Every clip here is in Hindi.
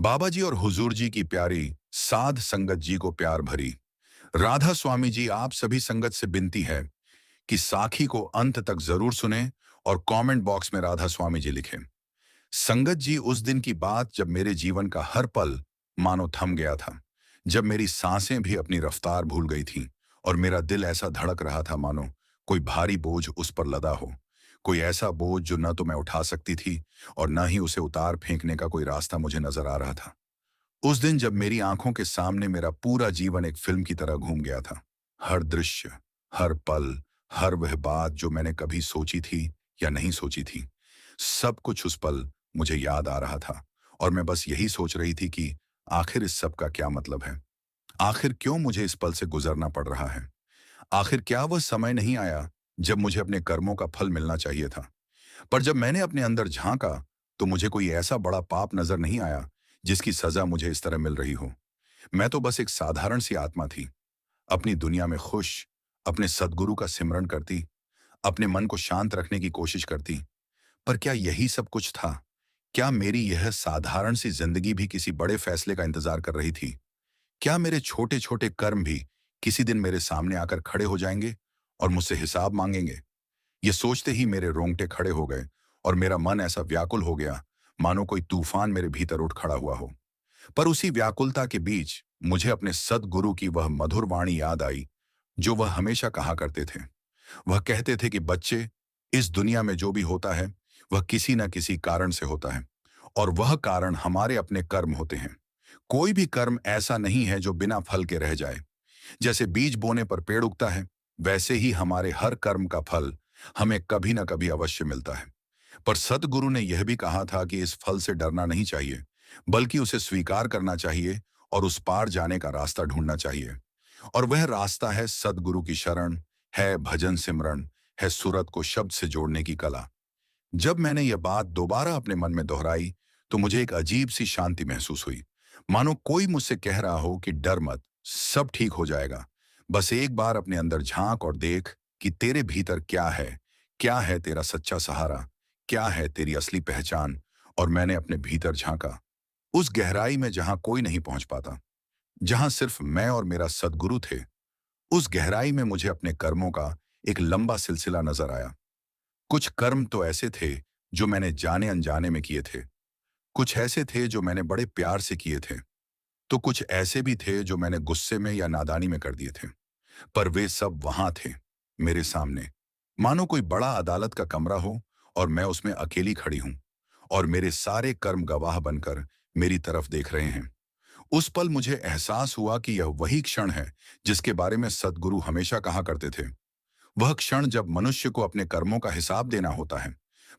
बाबा जी और हुजूर जी की प्यारी साध संगत जी को प्यार भरी राधा स्वामी जी, आप सभी संगत से विनती है कि साखी को अंत तक जरूर सुने और कमेंट बॉक्स में राधा स्वामी जी लिखें। संगत जी, उस दिन की बात जब मेरे जीवन का हर पल मानो थम गया था, जब मेरी सांसें भी अपनी रफ्तार भूल गई थीं और मेरा दिल ऐसा धड़क रहा था मानो कोई भारी बोझ उस पर लदा हो। कोई ऐसा बोझ जो न तो मैं उठा सकती थी और न ही उसे उतार फेंकने का कोई रास्ता मुझे नजर आ रहा था। उस दिन जब मेरी आंखों के सामने मेरा पूरा जीवन एक फिल्म की तरह घूम गया था। हर दृश्य, हर पल, हर वह बात जो मैंने कभी सोची थी या नहीं सोची थी, सब कुछ उस पल मुझे याद आ रहा था। और मैं बस यही सोच रही थी कि आखिर इस सब का क्या मतलब है। आखिर क्यों मुझे इस पल से गुजरना पड़ रहा है। आखिर क्या वह समय नहीं आया जब मुझे अपने कर्मों का फल मिलना चाहिए था। पर जब मैंने अपने अंदर झांका तो मुझे कोई ऐसा बड़ा पाप नजर नहीं आया जिसकी सजा मुझे इस तरह मिल रही हो। मैं तो बस एक साधारण सी आत्मा थी, अपनी दुनिया में खुश, अपने सद्गुरु का सिमरन करती, अपने मन को शांत रखने की कोशिश करती। पर क्या यही सब कुछ था? क्या मेरी यह साधारण सी जिंदगी भी किसी बड़े फैसले का इंतजार कर रही थी? क्या मेरे छोटे छोटे कर्म भी किसी दिन मेरे सामने आकर खड़े हो जाएंगे और मुझसे हिसाब मांगेंगे? ये सोचते ही मेरे रोंगटे खड़े हो गए और मेरा मन ऐसा व्याकुल हो गया मानो कोई तूफान मेरे भीतर उठ खड़ा हुआ हो। पर उसी व्याकुलता के बीच मुझे अपने सद्गुरु की वह मधुर वाणी याद आई, जो वह हमेशा कहा करते थे। वह कहते थे कि बच्चे, इस दुनिया में जो भी होता है वह किसी न किसी कारण से होता है, और वह कारण हमारे अपने कर्म होते हैं। कोई भी कर्म ऐसा नहीं है जो बिना फल के रह जाए। जैसे बीज बोने पर पेड़ उगता है, वैसे ही हमारे हर कर्म का फल हमें कभी न कभी अवश्य मिलता है। पर सतगुरु ने यह भी कहा था कि इस फल से डरना नहीं चाहिए, बल्कि उसे स्वीकार करना चाहिए और उस पार जाने का रास्ता ढूंढना चाहिए। और वह रास्ता है सतगुरु की शरण, है भजन सिमरन, है सूरत को शब्द से जोड़ने की कला। जब मैंने यह बात दोबारा अपने मन में दोहराई तो मुझे एक अजीब सी शांति महसूस हुई, मानो कोई मुझसे कह रहा हो कि डर मत, सब ठीक हो जाएगा। बस एक बार अपने अंदर झांक और देख कि तेरे भीतर क्या है तेरा सच्चा सहारा, क्या है तेरी असली पहचान। और मैंने अपने भीतर झांका, उस गहराई में जहां कोई नहीं पहुंच पाता, जहां सिर्फ मैं और मेरा सद्गुरु थे। उस गहराई में मुझे अपने कर्मों का एक लंबा सिलसिला नजर आया। कुछ कर्म तो ऐसे थे जो मैंने जाने अनजाने में किए थे, कुछ ऐसे थे जो मैंने बड़े प्यार से किए थे, तो कुछ ऐसे भी थे जो मैंने गुस्से में या नादानी में कर दिए थे। पर वे सब वहां थे, मेरे सामने, मानो कोई बड़ा अदालत का कमरा हो और मैं उसमें अकेली खड़ी हूं, और मेरे सारे कर्म गवाह बनकर मेरी तरफ देख रहे हैं। उस पल मुझे एहसास हुआ कि यह वही क्षण है जिसके बारे में सद्गुरु हमेशा कहा करते थे। वह क्षण जब मनुष्य को अपने कर्मों का हिसाब देना होता है,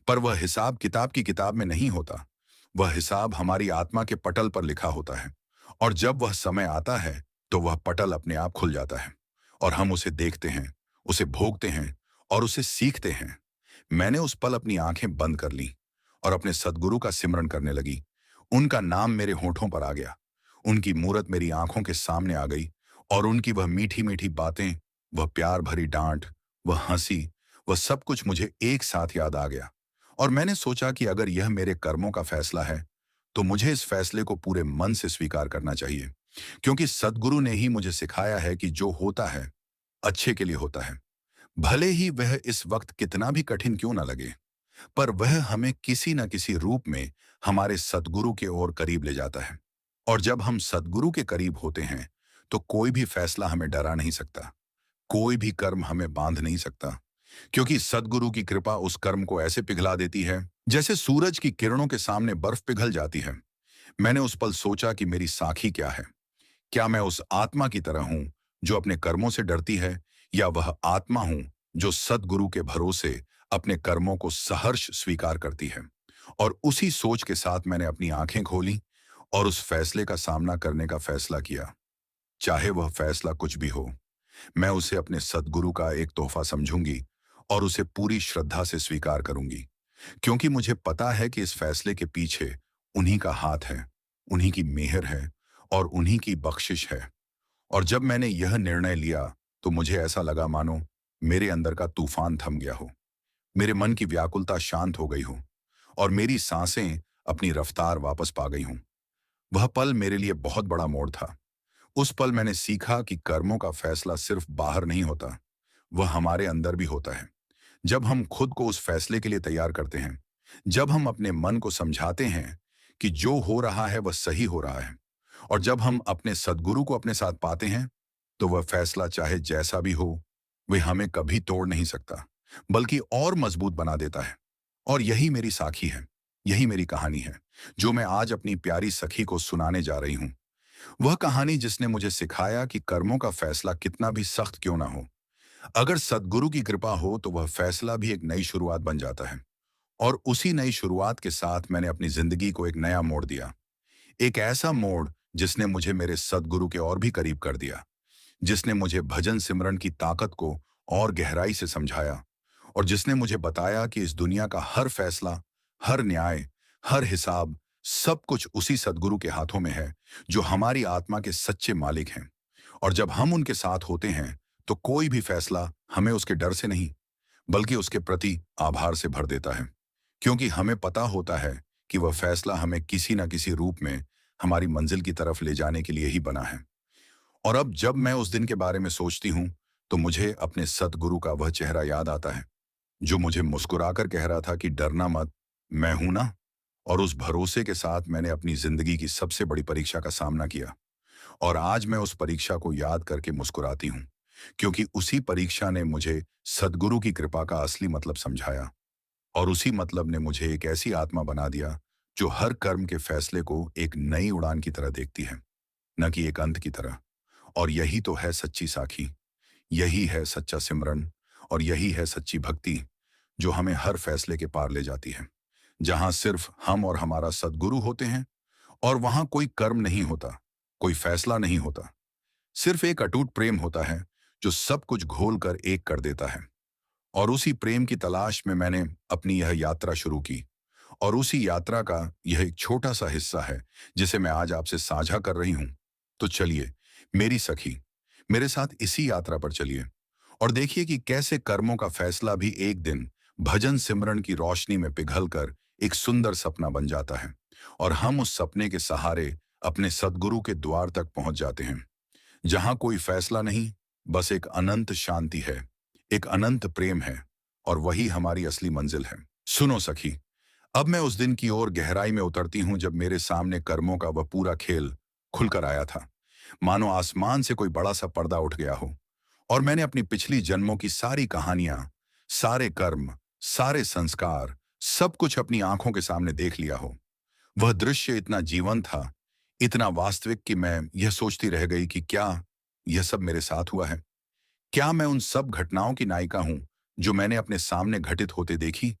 पर वह हिसाब किताब की किताब में नहीं होता। वह हिसाब हमारी आत्मा के पटल पर लिखा होता है, और जब वह समय आता है तो वह पटल अपने आप खुल जाता है और हम उसे देखते हैं, उसे भोगते हैं और उसे सीखते हैं। मैंने उस पल अपनी आंखें बंद कर लीं और अपने सद्गुरु का सिमरन करने लगी। उनका नाम मेरे होठों पर आ गया, उनकी मूरत मेरी आंखों के सामने आ गई, और उनकी वह मीठी मीठी बातें, वह प्यार भरी डांट, वह हंसी, वह सब कुछ मुझे एक साथ याद आ गया। और मैंने सोचा कि अगर यह मेरे कर्मों का फैसला है तो मुझे इस फैसले को पूरे मन से स्वीकार करना चाहिए, क्योंकि सद्गुरु ने ही मुझे सिखाया है कि जो होता है अच्छे के लिए होता है। भले ही वह इस वक्त कितना भी कठिन क्यों ना लगे, पर वह हमें किसी न किसी रूप में हमारे सद्गुरु के ओर करीब ले जाता है। और जब हम सद्गुरु के करीब होते हैं तो कोई भी फैसला हमें डरा नहीं सकता, कोई भी कर्म हमें बांध नहीं सकता, क्योंकि सद्गुरु की कृपा उस कर्म को ऐसे पिघला देती है जैसे सूरज की किरणों के सामने बर्फ पिघल जाती है। मैंने उस पल सोचा कि मेरी साखी क्या है। क्या मैं उस आत्मा की तरह हूं जो अपने कर्मों से डरती है, या वह आत्मा हूं जो सद्गुरु के भरोसे अपने कर्मों को सहर्ष स्वीकार करती है। और उसी सोच के साथ मैंने अपनी आंखें खोली और उस फैसले का सामना करने का फैसला किया। चाहे वह फैसला कुछ भी हो, मैं उसे अपने सद्गुरु का एक तोहफा समझूंगी और उसे पूरी श्रद्धा से स्वीकार करूंगी, क्योंकि मुझे पता है कि इस फैसले के पीछे उन्हीं का हाथ है, उन्हीं की मेहर है और उन्हीं की बख्शिश है। और जब मैंने यह निर्णय लिया तो मुझे ऐसा लगा मानो मेरे अंदर का तूफान थम गया हो, मेरे मन की व्याकुलता शांत हो गई हो और मेरी सांसें अपनी रफ्तार वापस पा गई हूं। वह पल मेरे लिए बहुत बड़ा मोड़ था। उस पल मैंने सीखा कि कर्मों का फैसला सिर्फ बाहर नहीं होता, वह हमारे अंदर भी होता है। जब हम खुद को उस फैसले के लिए तैयार करते हैं, जब हम अपने मन को समझाते हैं कि जो हो रहा है वह सही हो रहा है, और जब हम अपने सद्गुरु को अपने साथ पाते हैं, तो वह फैसला चाहे जैसा भी हो, वह हमें कभी तोड़ नहीं सकता, बल्कि और मजबूत बना देता है। और यही मेरी साखी है, यही मेरी कहानी है, जो मैं आज अपनी प्यारी सखी को सुनाने जा रही हूँ। वह कहानी जिसने मुझे सिखाया कि कर्मों का फैसला कितना भी सख्त क्यों ना हो, अगर सद्गुरु की कृपा हो तो वह फैसला भी एक नई शुरुआत बन जाता है। और उसी नई शुरुआत के साथ मैंने अपनी जिंदगी को एक नया मोड़ दिया। एक ऐसा मोड़ जिसने मुझे मेरे सद्गुरु के और भी करीब कर दिया, जिसने मुझे भजन सिमरन की ताकत को और गहराई से समझाया, और जिसने मुझे बताया कि इस दुनिया का हर फैसला, हर न्याय, हर हिसाब, सब कुछ उसी सद्गुरु के हाथों में है, जो हमारी आत्मा के सच्चे मालिक हैं। और जब हम उनके साथ होते हैं, तो कोई भी फैसला हमें उसके डर से नहीं, बल्कि उसके प्रति आभार से भर देता है। क्योंकि हमें पता होता है कि वह फैसला हमें किसी न किसी रूप में हमारी मंजिल की तरफ ले जाने के लिए ही बना है। और अब जब मैं उस दिन के बारे में सोचती हूँ, तो मुझे अपने सतगुरु का वह चेहरा याद आता है, जो मुझे मुस्कुराकर कह रहा था कि डरना मत, मैं हूं ना। और उस भरोसे के साथ मैंने अपनी जिंदगी की सबसे बड़ी परीक्षा का सामना किया। और आज मैं उस परीक्षा को याद करके मुस्कुराती हूँ, क्योंकि उसी परीक्षा ने मुझे सद्गुरु की कृपा का असली मतलब समझाया। और उसी मतलब ने मुझे एक ऐसी आत्मा बना दिया, जो हर कर्म के फैसले को एक नई उड़ान की तरह देखती है, न कि एक अंत की तरह। और यही तो है सच्ची साखी, यही है सच्चा सिमरन, और यही है सच्ची भक्ति, जो हमें हर फैसले के पार ले जाती है। जहां सिर्फ हम और हमारा सद्गुरु होते हैं, और वहां कोई कर्म नहीं होता, कोई फैसला नहीं होता, सिर्फ एक अटूट प्रेम होता है, जो सब कुछ घोल कर एक कर देता है। और उसी प्रेम की तलाश में मैंने अपनी यह यात्रा शुरू की। और उसी यात्रा का यह एक छोटा सा हिस्सा है, जिसे मैं आज आपसे साझा कर रही हूं। तो चलिए, मेरी सखी, मेरे साथ इसी यात्रा पर चलिए, और देखिए कि कैसे कर्मों का फैसला भी एक दिन भजन सिमरन की रोशनी में पिघलकर एक सुंदर सपना बन जाता है, और हम उस सपने के सहारे अपने सद्गुरु के द्वार तक पहुंच जाते हैं, जहां कोई फैसला नहीं, बस एक अनंत शांति है, एक अनंत प्रेम है, और वही हमारी असली मंजिल है। सुनो सखी, अब मैं उस दिन की ओर गहराई में उतरती हूं, जब मेरे सामने कर्मों का वह पूरा खेल खुलकर आया था। मानो आसमान से कोई बड़ा सा पर्दा उठ गया हो, और मैंने अपनी पिछली जन्मों की सारी कहानियां, सारे कर्म, सारे संस्कार, सब कुछ अपनी आंखों के सामने देख लिया हो। वह दृश्य इतना जीवंत था, इतना वास्तविक, कि मैं यह सोचती रह गई कि क्या यह सब मेरे साथ हुआ है? क्या मैं उन सब घटनाओं की नायिका हूं, जो मैंने अपने सामने घटित होते देखी?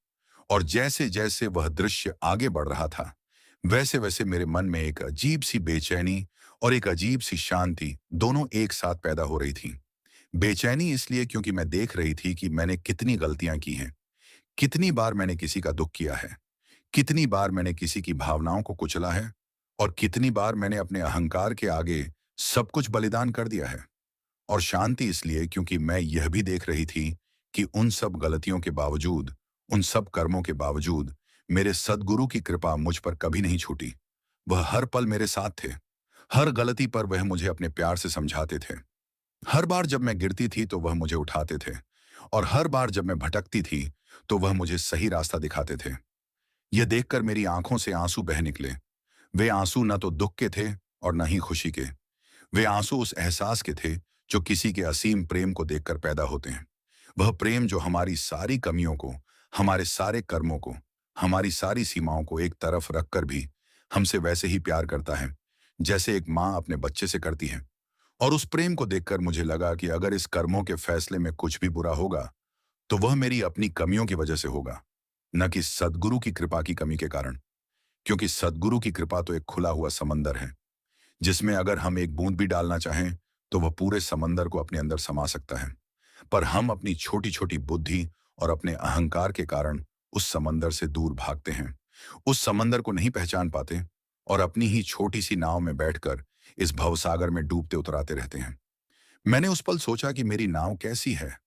और जैसे जैसे वह दृश्य आगे बढ़ रहा था, वैसे वैसे मेरे मन में एक अजीब सी बेचैनी और एक अजीब सी शांति दोनों एक साथ पैदा हो रही थी। बेचैनी इसलिए क्योंकि मैं देख रही थी कि मैंने कितनी गलतियां की हैं, कितनी बार मैंने किसी का दुख किया है, कितनी बार मैंने किसी की भावनाओं को कुचला है, और कितनी बार मैंने अपने अहंकार के आगे सब कुछ बलिदान कर दिया है। और शांति इसलिए क्योंकि मैं यह भी देख रही थी कि उन सब गलतियों के बावजूद, उन सब कर्मों के बावजूद, मेरे सद्गुरु की कृपा मुझ पर कभी नहीं छूटी। वह हर पल मेरे साथ थे। हर गलती पर वह मुझे अपने प्यार से समझाते थे। हर बार जब मैं गिरती थी तो वह मुझे उठाते थे, और हर बार जब मैं भटकती थी तो वह मुझे सही रास्ता दिखाते थे। यह देखकर मेरी आंखों से आंसू बह निकले। वे आंसू न तो दुख के थे और न ही खुशी के। वे आंसू उस एहसास के थे, जो किसी के असीम प्रेम को देखकर पैदा होते हैं। वह प्रेम जो हमारी सारी कमियों को, हमारे सारे कर्मों को, हमारी सारी सीमाओं को एक तरफ रखकर भी हमसे वैसे ही प्यार करता है, जैसे एक माँ अपने बच्चे से करती है। और उस प्रेम को देखकर मुझे लगा कि अगर इस कर्मों के फैसले में कुछ भी बुरा होगा, तो वह मेरी अपनी कमियों की वजह से होगा, न कि सद्गुरु की कृपा की कमी के कारण। क्योंकि सद्गुरु की कृपा तो एक खुला हुआ समंदर है, जिसमें अगर हम एक बूंद भी डालना चाहें, तो वह पूरे समंदर को अपने अंदर समा सकता है। पर हम अपनी छोटी छोटी बुद्धि और अपने अहंकार के कारण उस समंदर से दूर भागते हैं, उस समंदर को नहीं पहचान पाते, और अपनी ही छोटी सी नाव में बैठकर इस भवसागर में डूबते उतराते रहते हैं। मैंने उस पल सोचा कि मेरी नाव कैसी है?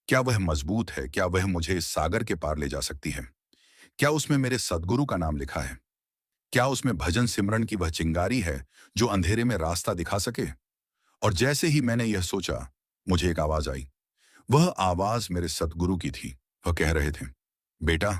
क्या वह मजबूत है? क्या वह मुझे इस सागर के पार ले जा सकती है? क्या उसमें मेरे सद्गुरु का नाम लिखा है? क्या उसमें भजन सिमरन की वह चिंगारी है जो अंधेरे में रास्ता दिखा सके? और जैसे ही मैंने यह सोचा, मुझे एक आवाज आई। वह आवाज मेरे सतगुरु की थी। वह कह रहे थे, बेटा,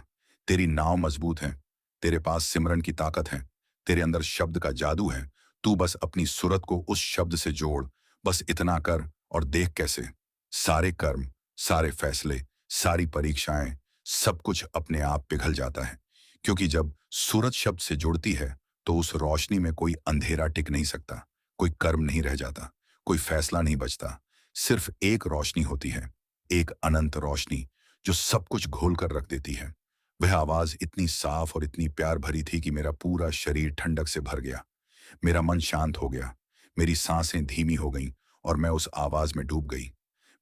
तेरी नाव मजबूत है, तेरे पास सिमरन की ताकत है, तेरे अंदर शब्द का जादू है। तू बस अपनी सूरत को उस शब्द से जोड़, बस इतना कर और देख कैसे सारे कर्म, सारे फैसले, सारी परीक्षाएं, सब कुछ अपने आप पिघल जाता है। क्योंकि जब सूरत शब्द से जुड़ती है, तो उस रोशनी में कोई अंधेरा टिक नहीं सकता, कोई कर्म नहीं रह जाता, कोई फैसला नहीं बचता। सिर्फ एक रोशनी होती है, एक अनंत रोशनी जो सब कुछ घोल कर रख देती है। वह आवाज इतनी साफ और इतनी प्यार भरी थी कि मेरा पूरा शरीर ठंडक से भर गया। मेरा मन शांत हो गया, मेरी सांसें धीमी हो गईं और मैं उस आवाज में डूब गई।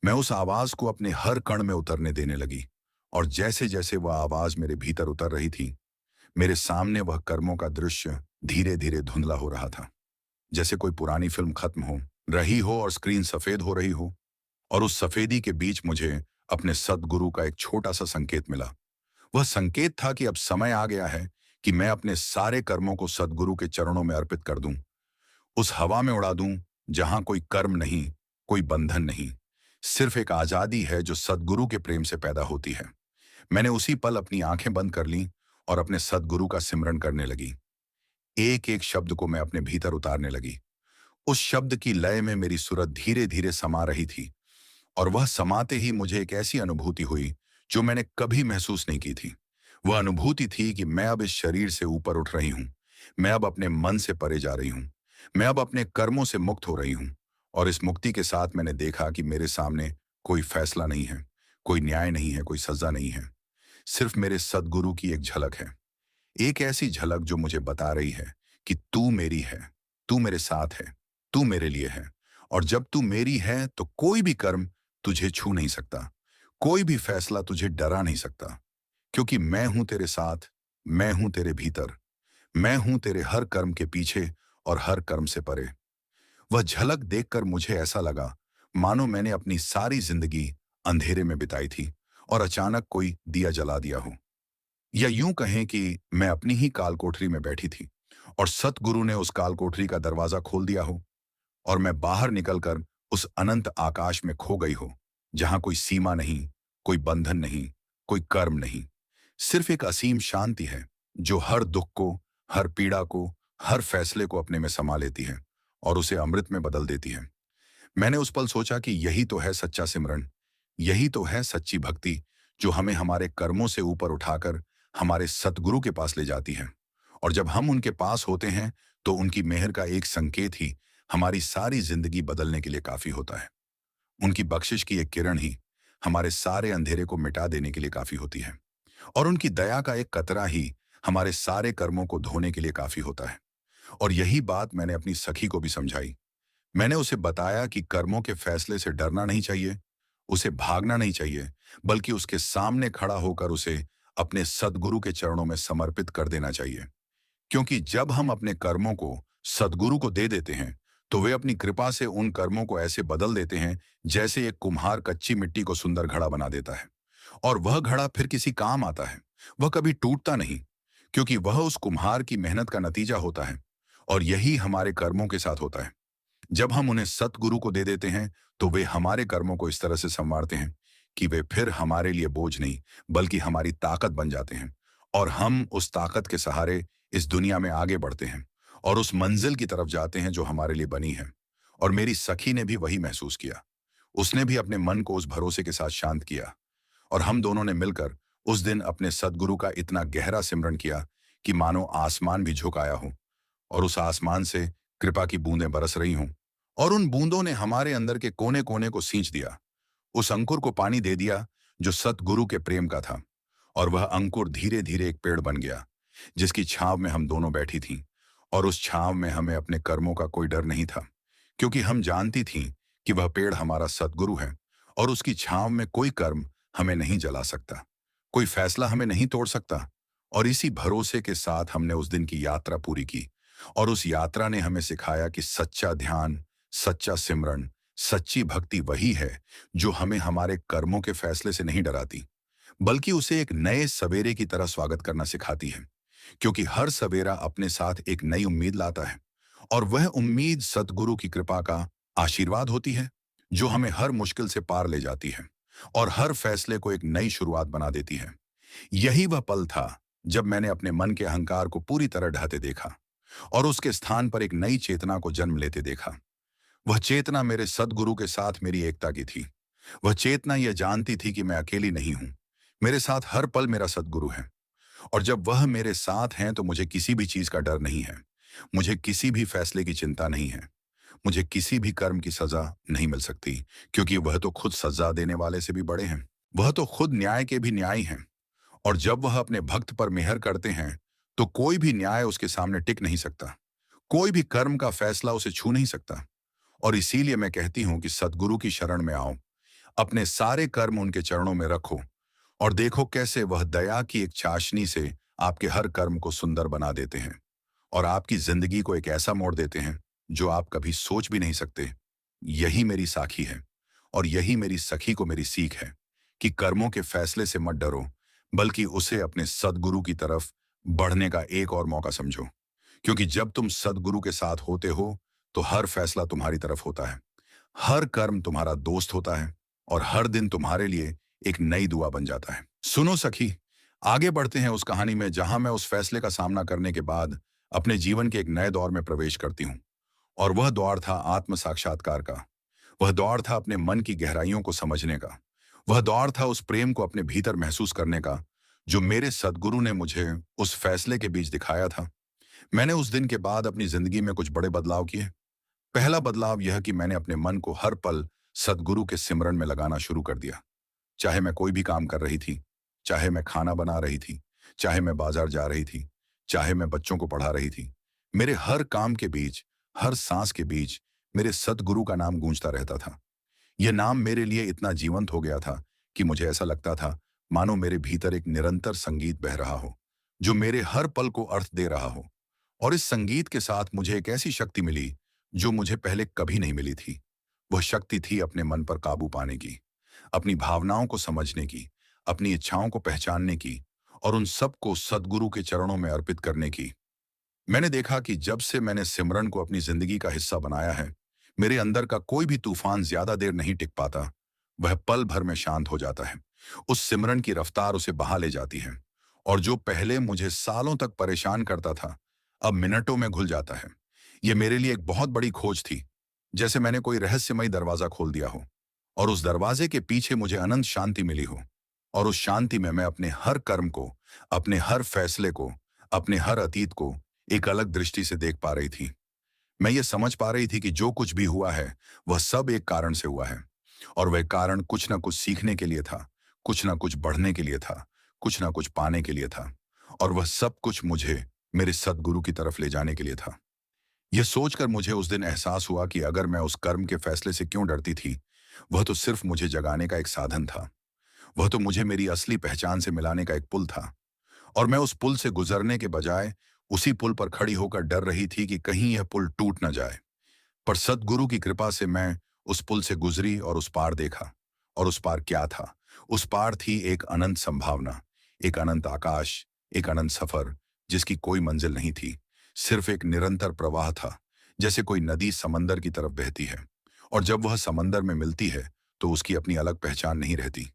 मैं उस आवाज को अपने हर कण में उतरने देने लगी। और जैसे जैसे वह आवाज मेरे भीतर उतर रही थी, मेरे सामने वह कर्मों का दृश्य धीरे धीरे धुंधला हो रहा था। जैसे कोई पुरानी फिल्म खत्म हो रही हो और स्क्रीन सफेद हो रही हो, और उस सफेदी के बीच मुझे अपने सद्गुरु का एक छोटा सा संकेत मिला। वह संकेत था कि अब समय आ गया है कि मैं अपने सारे कर्मों को सद्गुरु के चरणों में अर्पित कर दूं, उस हवा में उड़ा दूं जहां कोई कर्म नहीं, कोई बंधन नहीं, सिर्फ एक आजादी है जो सद्गुरु के प्रेम से पैदा होती है। मैंने उसी पल अपनी आंखें बंद कर लीं और अपने सद्गुरु का सिमरन करने लगी। एक एक शब्द को मैं अपने भीतर उतारने लगी। उस शब्द की लय में मेरी सूरत धीरे धीरे समा रही थी, और वह समाते ही मुझे एक ऐसी अनुभूति हुई जो मैंने कभी महसूस नहीं की थी। वह अनुभूति थी कि मैं अब इस शरीर से ऊपर उठ रही हूं, मैं अब अपने मन से परे जा रही हूं, मैं अब अपने कर्मों से मुक्त हो रही हूं। और इस मुक्ति के साथ मैंने देखा कि मेरे सामने कोई फैसला नहीं है, कोई न्याय नहीं है, कोई सजा नहीं है। सिर्फ मेरे सद्गुरु की एक झलक है, एक ऐसी झलक जो मुझे बता रही है कि तू मेरी है, तू मेरे साथ है, तू मेरे लिए है। और जब तू मेरी है तो कोई भी कर्म तुझे छू नहीं सकता, कोई भी फैसला तुझे डरा नहीं सकता। क्योंकि मैं हूं तेरे साथ, मैं हूं तेरे भीतर, मैं हूं तेरे हर कर्म के पीछे और हर कर्म से परे। वह झलक देखकर मुझे ऐसा लगा मानो मैंने अपनी सारी जिंदगी अंधेरे में बिताई थी और अचानक कोई दिया जला दिया हो। या यूं कहें कि मैं अपनी ही काल कोठरी में बैठी थी और सतगुरु ने उस काल कोठरी का दरवाजा खोल दिया हो, और मैं बाहर निकलकर उस अनंत आकाश में खो गई हो, जहां कोई सीमा नहीं, कोई बंधन नहीं, कोई कर्म नहीं, सिर्फ एक असीम शांति है जो हर दुख को, हर पीड़ा को, हर फैसले को अपने में समा लेती है और उसे अमृत में बदल देती है। मैंने उस पल सोचा कि यही तो है सच्चा सिमरन, यही तो है सच्ची भक्ति जो हमें हमारे कर्मों से ऊपर उठाकर हमारे सतगुरु के पास ले जाती है। और जब हम उनके पास होते हैं तो उनकी मेहर का एक संकेत ही हमारी सारी जिंदगी बदलने के लिए काफी होता है। उनकी बख्शिश की एक किरण ही हमारे सारे अंधेरे को मिटा देने के लिए काफी होती है। और उनकी दया का एक कतरा ही हमारे सारे कर्मों को धोने के लिए काफी होता है। और यही बात मैंने अपनी सखी को भी समझाई। मैंने उसे बताया कि कर्मों के फैसले से डरना नहीं चाहिए, उसे भागना नहीं चाहिए, बल्कि उसके सामने खड़ा होकर उसे अपने सद्गुरु के चरणों में समर्पित कर देना चाहिए। क्योंकि जब हम अपने कर्मों को सद्गुरु को दे देते हैं, तो वे अपनी कृपा से उन कर्मों को ऐसे बदल देते हैं जैसे एक कुम्हार कच्ची मिट्टी को सुंदर घड़ा बना देता है। और वह घड़ा फिर किसी काम आता है, वह कभी टूटता नहीं, क्योंकि वह उस कुम्हार की मेहनत का नतीजा होता है। और यही हमारे कर्मों के साथ होता है। जब हम उन्हें सतगुरु को दे देते हैं, तो वे हमारे कर्मों को इस तरह से संवारते हैं कि वे फिर हमारे लिए बोझ नहीं, बल्कि हमारी ताकत बन जाते हैं। और हम उस ताकत के सहारे इस दुनिया में आगे बढ़ते हैं और उस मंजिल की तरफ जाते हैं जो हमारे लिए बनी है। और मेरी सखी ने भी वही महसूस किया। उसने भी अपने मन को उस भरोसे के साथ शांत किया, और हम दोनों ने मिलकर उस दिन अपने सद्गुरु का इतना गहरा सिमरन किया कि मानो आसमान भी झुक आया हो, और उस आसमान से कृपा की बूंदें बरस रही हों। और उन बूंदों ने हमारे अंदर के कोने कोने को सींच दिया, उस अंकुर को पानी दे दिया जो सतगुरु के प्रेम का था। और वह अंकुर धीरे धीरे एक पेड़ बन गया, जिसकी छांव में हम दोनों बैठी थीं। और उस छांव में हमें अपने कर्मों का कोई डर नहीं था, क्योंकि हम जानती थीं कि वह पेड़ हमारा सतगुरु है, और उसकी छांव में कोई कर्म हमें नहीं जला सकता, कोई फैसला हमें नहीं तोड़ सकता। और इसी भरोसे के साथ हमने उस दिन की यात्रा पूरी की। और उस यात्रा ने हमें सिखाया कि सच्चा ध्यान, सच्चा सिमरन, सच्ची भक्ति वही है जो हमें हमारे कर्मों के फैसले से नहीं डराती, बल्कि उसे एक नए सवेरे की तरह स्वागत करना सिखाती है। क्योंकि हर सवेरा अपने साथ एक नई उम्मीद लाता है, और वह उम्मीद सद्गुरु की कृपा का आशीर्वाद होती है, जो हमें हर मुश्किल से पार ले जाती है और हर फैसले को एक नई शुरुआत बना देती है। यही वह पल था जब मैंने अपने मन के अहंकार को पूरी तरह ढहते देखा और उसके स्थान पर एक नई चेतना को जन्म लेते देखा। वह चेतना मेरे सद्गुरु के साथ मेरी एकता की थी। वह चेतना यह जानती थी कि मैं अकेली नहीं हूं। मेरे साथ हर पल मेरा सद्गुरु है, और जब वह मेरे साथ हैं तो मुझे किसी भी चीज का डर नहीं है। मुझे किसी भी फैसले की चिंता नहीं है। मुझे किसी भी कर्म की सजा नहीं मिल सकती, क्योंकि वह तो खुद सजा देने वाले से भी बड़े हैं। वह तो खुद न्याय के भी न्यायी हैं, और जब वह अपने भक्त पर मेहर करते हैं तो कोई भी न्याय उसके सामने टिक नहीं सकता। कोई भी कर्म का फैसला उसे छू नहीं सकता। और इसीलिए मैं कहती हूं कि सद्गुरु की शरण में आओ, अपने सारे कर्म उनके चरणों में रखो, और देखो कैसे वह दया की एक चाशनी से आपके हर कर्म को सुंदर बना देते हैं और आपकी जिंदगी को एक ऐसा मोड़ देते हैं जो आप कभी सोच भी नहीं सकते। यही मेरी साखी है, और यही मेरी सखी को मेरी सीख है कि कर्मों के फैसले से मत डरो, बल्कि उसे अपने सद्गुरु की तरफ बढ़ने का एक और मौका समझो। क्योंकि जब तुम सद्गुरु के साथ होते हो तो हर फैसला तुम्हारी तरफ होता है, हर कर्म तुम्हारा दोस्त होता है, और हर दिन तुम्हारे लिए एक नई दुआ बन जाता है। सुनो सखी, आगे बढ़ते हैं उस कहानी में जहां मैं उस फैसले का सामना करने के बाद अपने जीवन के एक नए दौर में प्रवेश करती हूँ। और वह दौर था आत्म साक्षात्कार का। वह दौर था अपने मन की गहराइयों को समझने का। वह दौर था उस प्रेम को अपने भीतर महसूस करने का जो मेरे सद्गुरु ने मुझे उस फैसले के बीच दिखाया था। मैंने उस दिन के बाद अपनी जिंदगी में कुछ बड़े बदलाव किए। पहला बदलाव यह कि मैंने अपने मन को हर पल सद्गुरु के सिमरन में लगाना शुरू कर दिया। चाहे मैं कोई भी काम कर रही थी, चाहे मैं खाना बना रही थी, चाहे मैं बाजार जा रही थी, चाहे मैं बच्चों को पढ़ा रही थी, मेरे हर काम के बीच, हर सांस के बीच मेरे सद्गुरु का नाम गूंजता रहता था। यह नाम मेरे लिए इतना जीवंत हो गया था कि मुझे ऐसा लगता था मानो मेरे भीतर एक निरंतर संगीत बह रहा हो, जो मेरे हर पल को अर्थ दे रहा हो। और इस संगीत के साथ मुझे एक ऐसी शक्ति मिली जो मुझे पहले कभी नहीं मिली थी। वह शक्ति थी अपने मन पर काबू पाने की, अपनी भावनाओं को समझने की, अपनी इच्छाओं को पहचानने की, और उन सब को सद्गुरु के चरणों में अर्पित करने की। मैंने देखा कि जब से मैंने सिमरन को अपनी जिंदगी का हिस्सा बनाया है, मेरे अंदर का कोई भी तूफान ज्यादा देर नहीं टिक पाता। वह पल भर में शांत हो जाता है। उस सिमरन की रफ्तार उसे बहा ले जाती है, और जो पहले मुझे सालों तक परेशान करता था, अब मिनटों में घुल जाता है। यह मेरे लिए एक बहुत बड़ी खोज थी, जैसे मैंने कोई रहस्यमयी दरवाजा खोल दिया हो, और उस दरवाजे के पीछे मुझे अनंत शांति मिली हो। और उस शांति में मैं अपने हर कर्म को, अपने हर फैसले को, अपने हर अतीत को एक अलग दृष्टि से देख पा रही थी। मैं ये समझ पा रही थी कि जो कुछ भी हुआ है वह सब एक कारण से हुआ है, और वह कारण कुछ ना कुछ सीखने के लिए था, कुछ ना कुछ बढ़ने के लिए था, कुछ ना कुछ पाने के लिए था, और वह सब कुछ मुझे मेरे सद्गुरु की तरफ ले जाने के लिए था। यह सोचकर मुझे उस दिन एहसास हुआ कि अगर मैं उस कर्म के फैसले से क्यों डरती थी, वह तो सिर्फ मुझे जगाने का एक साधन था। वह तो मुझे मेरी असली पहचान से मिलाने का एक पुल था, और मैं उस पुल से गुजरने के बजाय उसी पुल पर खड़ी होकर डर रही थी कि कहीं यह पुल टूट न जाए। पर सद्गुरु की कृपा से मैं उस पुल से गुजरी और उस पार देखा। और उस पार क्या था? उस पार थी एक अनंत संभावना, एक अनंत आकाश, एक अनंत सफर जिसकी कोई मंजिल नहीं थी, सिर्फ एक निरंतर प्रवाह था, जैसे कोई नदी समंदर की तरफ बहती है, और जब वह समंदर में मिलती है तो उसकी अपनी अलग पहचान नहीं रहती।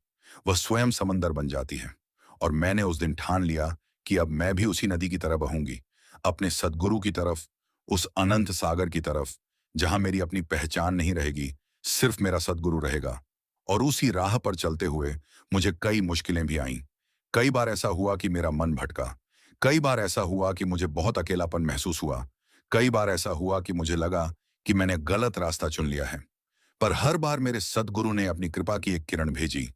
वह स्वयं समंदर बन जाती है। और मैंने उस दिन ठान लिया कि अब मैं भी उसी नदी की तरह बहूंगी, अपने सद्गुरु की तरफ, उस अनंत सागर की तरफ, जहां मेरी अपनी पहचान नहीं रहेगी, सिर्फ मेरा सद्गुरु रहेगा। और उसी राह पर चलते हुए मुझे कई मुश्किलें भी आईं। कई बार ऐसा हुआ कि मेरा मन भटका। कई बार ऐसा हुआ कि मुझे बहुत अकेलापन महसूस हुआ। कई बार ऐसा हुआ कि मुझे लगा कि मैंने गलत रास्ता चुन लिया है। पर हर बार मेरे सद्गुरु ने अपनी कृपा की एक किरण भेजी,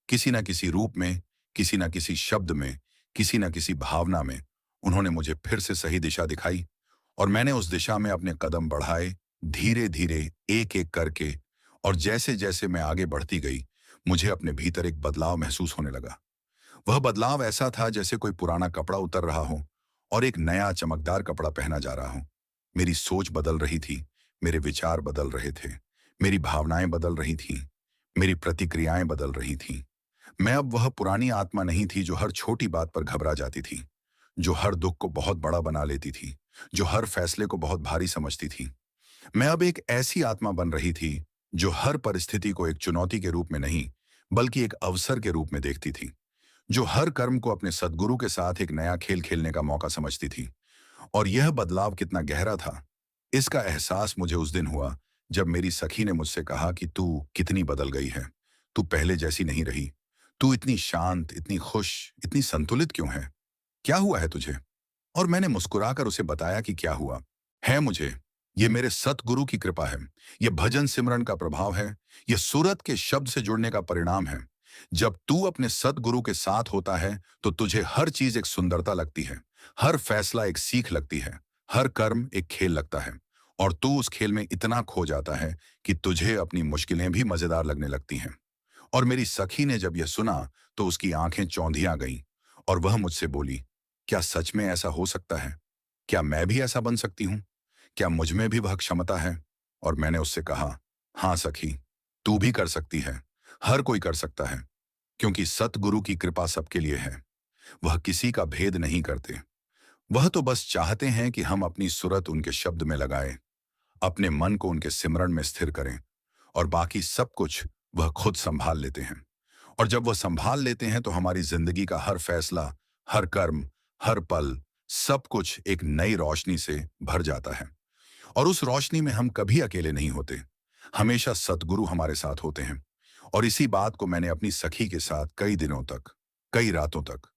किसी न किसी रूप में, किसी न किसी शब्द में, किसी न किसी भावना में। उन्होंने मुझे फिर से सही दिशा दिखाई, और मैंने उस दिशा में अपने कदम बढ़ाए, धीरे धीरे, एक एक करके। और जैसे जैसे मैं आगे बढ़ती गई, मुझे अपने भीतर एक बदलाव महसूस होने लगा। वह बदलाव ऐसा था जैसे कोई पुराना कपड़ा उतर रहा हो और एक नया चमकदार कपड़ा पहना जा रहा हो। मेरी सोच बदल रही थी, मेरे विचार बदल रहे थे, मेरी भावनाएं बदल रही थीं, मेरी प्रतिक्रियाएं बदल रही थीं। मैं अब वह पुरानी आत्मा नहीं थी जो हर छोटी बात पर घबरा जाती थी, जो हर दुख को बहुत बड़ा बना लेती थी, जो हर फैसले को बहुत भारी समझती थी। मैं अब एक ऐसी आत्मा बन रही थी जो हर परिस्थिति को एक चुनौती के रूप में नहीं, बल्कि एक अवसर के रूप में देखती थी, जो हर कर्म को अपने सद्गुरु के साथ एक नया खेल खेलने का मौका समझती थी। और यह बदलाव कितना गहरा था, इसका एहसास मुझे उस दिन हुआ जब मेरी सखी ने मुझसे कहा कि तू कितनी बदल गई है, तू पहले जैसी नहीं रही, तू इतनी शांत, इतनी खुश, इतनी संतुलित क्यों है, क्या हुआ है तुझे? और मैंने मुस्कुराकर उसे बताया कि क्या हुआ है मुझे। ये मेरे सतगुरु की कृपा है, ये भजन सिमरन का प्रभाव है, ये सूरत के शब्द से जुड़ने का परिणाम है। जब तू अपने सतगुरु के साथ होता है तो तुझे हर चीज एक सुंदरता लगती है, हर फैसला एक सीख लगती है, हर कर्म एक खेल लगता है। और तू उस खेल में इतना खो जाता है कि तुझे अपनी मुश्किलें भी मजेदार लगने लगती हैं। और मेरी सखी ने जब यह सुना तो उसकी आंखें चौंधिया गईं और वह मुझसे बोली, क्या सच में ऐसा हो सकता है? क्या मैं भी ऐसा बन सकती हूँ? क्या मुझ में भी वह क्षमता है? और मैंने उससे कहा, हाँ सखी, तू भी कर सकती है, हर कोई कर सकता है, क्योंकि सतगुरु की कृपा सबके लिए है। वह किसी का भेद नहीं करते। वह तो बस चाहते हैं कि हम अपनी सुरत उनके शब्द में लगाएं, अपने मन को उनके सिमरन में स्थिर करें, और बाकी सब कुछ वह खुद संभाल लेते हैं। और जब वह संभाल लेते हैं तो हमारी जिंदगी का हर फैसला, हर कर्म, हर पल, सब कुछ एक नई रोशनी से भर जाता है। और उस रोशनी में हम कभी अकेले नहीं होते, हमेशा सतगुरु हमारे साथ होते हैं। और इसी बात को मैंने अपनी सखी के साथ कई दिनों तक, कई रातों तक,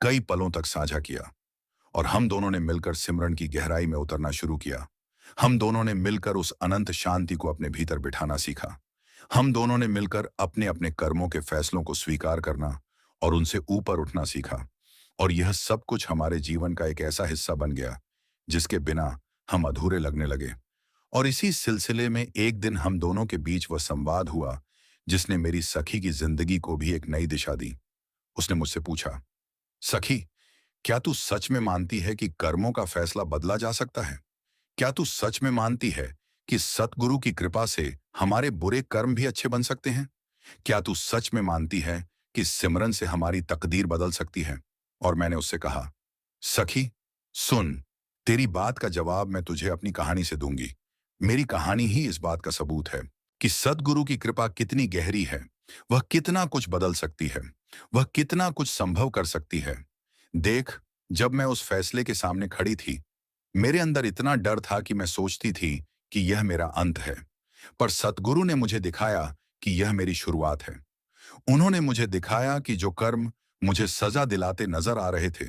कई पलों तक साझा किया। और हम दोनों ने मिलकर सिमरन की गहराई में उतरना शुरू किया। हम दोनों ने मिलकर उस अनंत शांति को अपने भीतर बिठाना सीखा। हम दोनों ने मिलकर अपने अपने कर्मों के फैसलों को स्वीकार करना और उनसे ऊपर उठना सीखा। और यह सब कुछ हमारे जीवन का एक ऐसा हिस्सा बन गया जिसके बिना हम अधूरे लगने लगे। और इसी सिलसिले में एक दिन हम दोनों के बीच वह संवाद हुआ जिसने मेरी सखी की जिंदगी को भी एक नई दिशा दी। उसने मुझसे पूछा, सखी, क्या तू सच में मानती है कि कर्मों का फैसला बदला जा सकता है? क्या तू सच में मानती है कि सतगुरु की कृपा से हमारे बुरे कर्म भी अच्छे बन सकते हैं? क्या तू सच में मानती है कि सिमरन से हमारी तकदीर बदल सकती है? और मैंने उससे कहा, सखी, सुन, तेरी बात का जवाब मैं तुझे अपनी कहानी से दूंगी। मेरी कहानी ही इस बात का सबूत है कि सतगुरु की कृपा कितनी गहरी है, वह कितना कुछ बदल सकती है, वह कितना कुछ संभव कर सकती है। देख, जब मैं उस फैसले के सामने खड़ी थी, मेरे अंदर इतना डर था कि मैं सोचती थी कि यह मेरा अंत है। पर सतगुरु ने मुझे दिखाया कि यह मेरी शुरुआत है। उन्होंने मुझे दिखाया कि जो कर्म मुझे सजा दिलाते नजर आ रहे थे,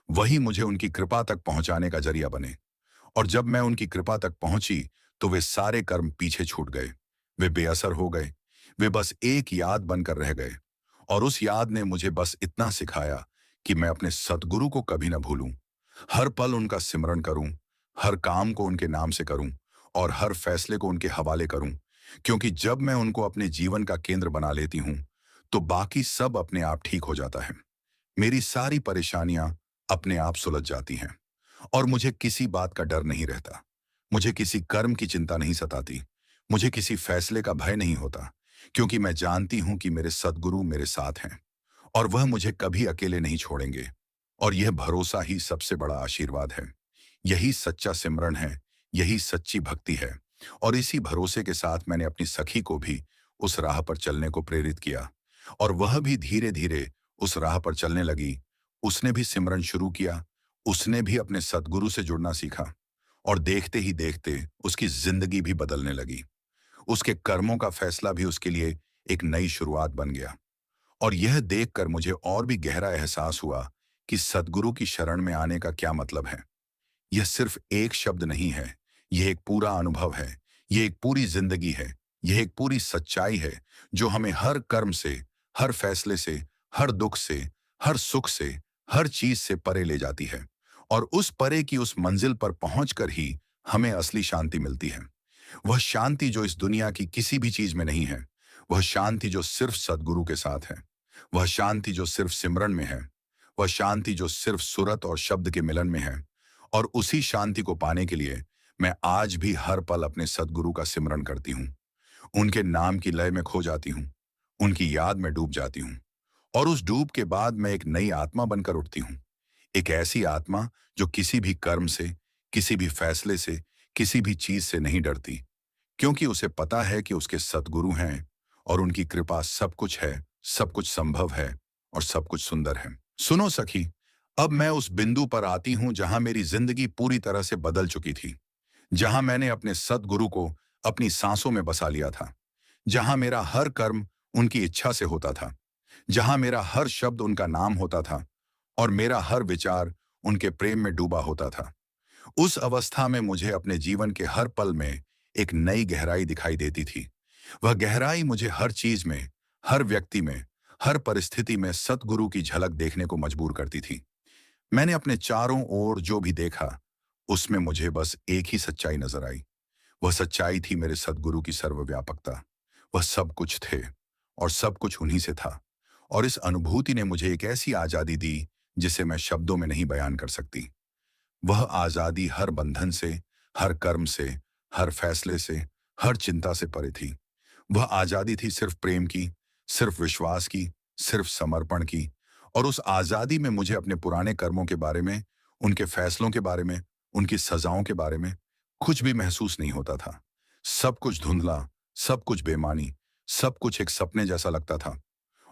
वही मुझे उनकी कृपा तक पहुंचाने का जरिया बने। और जब मैं उनकी कृपा तक पहुंची तो वे सारे कर्म पीछे छूट गए, वे बेअसर हो गए, वे बस एक याद बनकर रह गए। और उस याद ने मुझे बस इतना सिखाया कि मैं अपने सतगुरु को कभी न भूलूं, हर पल उनका सिमरन करूं, हर काम को उनके नाम से करूं और हर फैसले को उनके हवाले करूं। क्योंकि जब मैं उनको अपने जीवन का केंद्र बना लेती हूं तो बाकी सब अपने आप ठीक हो जाता है। मेरी सारी परेशानियां अपने आप सुलझ जाती हैं और मुझे किसी बात का डर नहीं रहता। मुझे किसी कर्म की चिंता नहीं सताती, मुझे किसी फैसले का भय नहीं होता, क्योंकि मैं जानती हूं कि मेरे सद्गुरु मेरे साथ हैं और वह मुझे कभी अकेले नहीं छोड़ेंगे। और यह भरोसा ही सबसे बड़ा आशीर्वाद है। यही सच्चा सिमरन है, यही सच्ची भक्ति है। और इसी भरोसे के साथ मैंने अपनी सखी को भी उस राह पर चलने को प्रेरित किया और वह भी धीरे धीरे उस राह पर चलने लगी। उसने भी सिमरन शुरू किया, उसने भी अपने सद्गुरु से जुड़ना सीखा और देखते ही देखते उसकी जिंदगी भी बदलने लगी। उसके कर्मों का फैसला भी उसके लिए एक नई शुरुआत बन गया। और यह देखकर मुझे और भी गहरा एहसास हुआ कि सद्गुरु की शरण में आने का क्या मतलब है। यह सिर्फ एक शब्द नहीं है, यह एक पूरा अनुभव है, यह एक पूरी जिंदगी है, यह एक पूरी सच्चाई है जो हमें हर कर्म से, हर फैसले से, हर दुख से, हर सुख से, हर चीज से परे ले जाती है। और उस परे की उस मंजिल पर पहुंचकर ही हमें असली शांति मिलती है। वह शांति जो इस दुनिया की किसी भी चीज में नहीं है, वह शांति जो सिर्फ सद्गुरु के साथ है, वह शांति जो सिर्फ सिमरन में है, वह शांति जो सिर्फ सुरत और शब्द के मिलन में है। और उसी शांति को पाने के लिए मैं आज भी हर पल अपने सद्गुरु का सिमरन करती हूँ, उनके नाम की लय में खो जाती हूँ, उनकी याद में डूब जाती हूँ। और उस डूब के बाद मैं एक नई आत्मा बनकर उठती हूँ, एक ऐसी आत्मा जो किसी भी कर्म से, किसी भी फैसले से, किसी भी चीज से नहीं डरती, क्योंकि उसे पता है कि उसके सद्गुरु हैं और उनकी कृपा सब कुछ है, सब कुछ संभव है और सब कुछ सुंदर है। सुनो सखी, अब मैं उस बिंदु पर आती हूं जहां मेरी जिंदगी पूरी तरह से बदल चुकी थी, जहां मैंने अपने सद्गुरु को अपनी सांसों में बसा लिया था, जहां मेरा हर कर्म उनकी इच्छा से होता था, जहां मेरा हर शब्द उनका नाम होता था और मेरा हर विचार उनके प्रेम में डूबा होता था। उस अवस्था में मुझे अपने जीवन के हर पल में एक नई गहराई दिखाई देती थी। वह गहराई मुझे हर चीज में, हर व्यक्ति में, हर परिस्थिति में सतगुरु की झलक देखने को मजबूर करती थी। मैंने अपने चारों ओर जो भी देखा, उसमें मुझे बस एक ही सच्चाई नजर आई। वह सच्चाई थी मेरे सद्गुरु की सर्वव्यापकता। वह सब कुछ थे और सब कुछ उन्हीं से था। और इस अनुभूति ने मुझे एक ऐसी आजादी दी जिसे मैं शब्दों में नहीं बयान कर सकती। वह आजादी हर बंधन से, हर कर्म से, हर फैसले से, हर चिंता से परे थी। वह आजादी थी सिर्फ प्रेम की, सिर्फ विश्वास की, सिर्फ समर्पण की। और उस आजादी में मुझे अपने पुराने कर्मों के बारे में, उनके फैसलों के बारे में, उनकी सजाओं के बारे में कुछ भी महसूस नहीं होता था। सब कुछ धुंधला, सब कुछ बेमानी, सब कुछ एक सपने जैसा लगता था।